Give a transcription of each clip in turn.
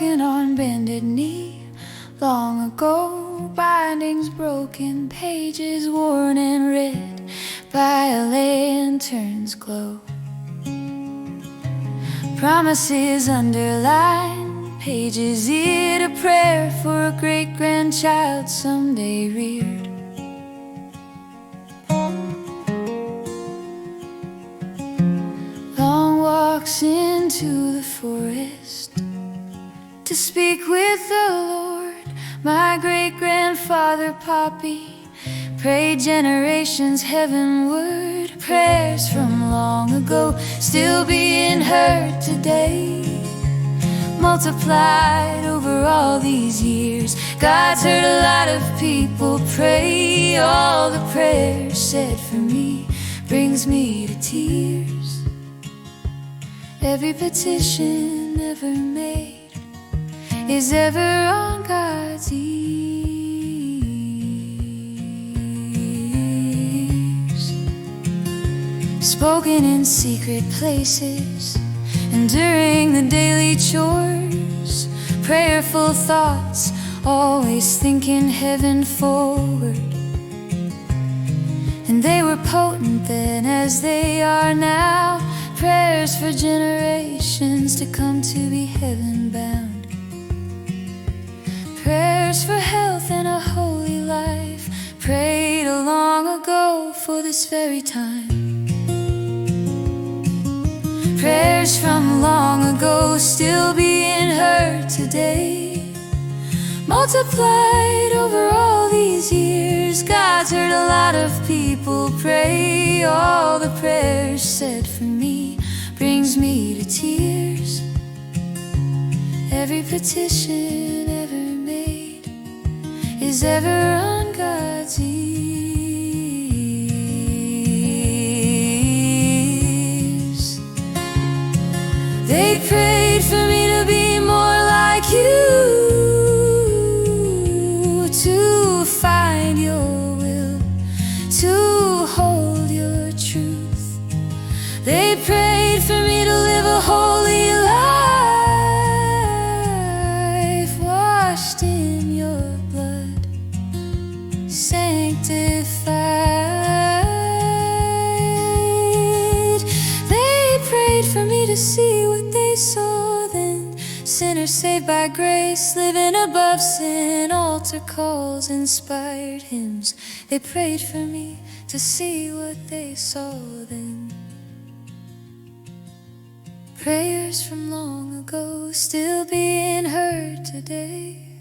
broken on bended knee. Long ago, bindings broken, pages worn and read by a lantern's glow. Promises underlined, pages eared, a prayer for a great-grandchild someday reared. Long walks into the forest to speak with the Lord. My great-grandfather Poppy prayed generations heavenward. Prayers from long ago still being heard today, multiplied over all these years. God's heard a lot of people pray. All the prayers said for me brings me to tears. Every petition ever made is ever on God's ears. Spoken in secret places and during the daily chores. Prayerful thoughts, always thinking heaven forward. And they were potent then as they are now. Prayers for generations to come to be heaven-bound. Prayers for health and a holy life, prayed long ago for this very time. Prayers from long ago still being heard today, multiplied over all these years. God's heard a lot of people pray. All the prayers said for me brings me to tears. Every petition ever made is ever on God's ears. They prayed for me to be more like you, to find your will, to hold your truth. They prayed for me to live a holy life, washed in your blood, sanctified. They prayed for me to see what they saw then. Sinners saved by grace, living above sin. Altar calls, inspired hymns. They prayed for me to see what they saw then. Prayers from long ago still being heard today,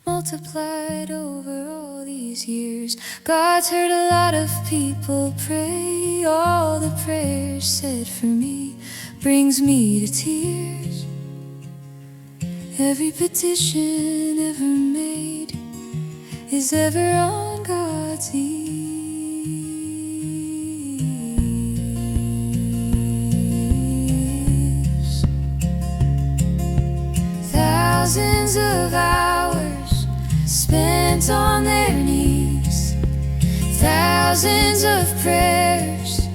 multiplied over all these years. God's heard a lot of people pray. All the prayers said for me brings me to tears. Every petition ever made is ever on God's ears. Thousands of hours spent on their knees, thousands of prayers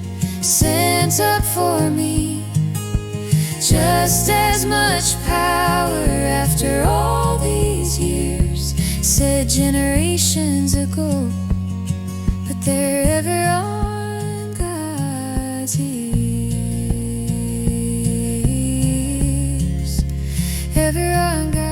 sent up for me. Just as much power after all these years, said generations ago, but they're ever on God's ears, ever on God's ears.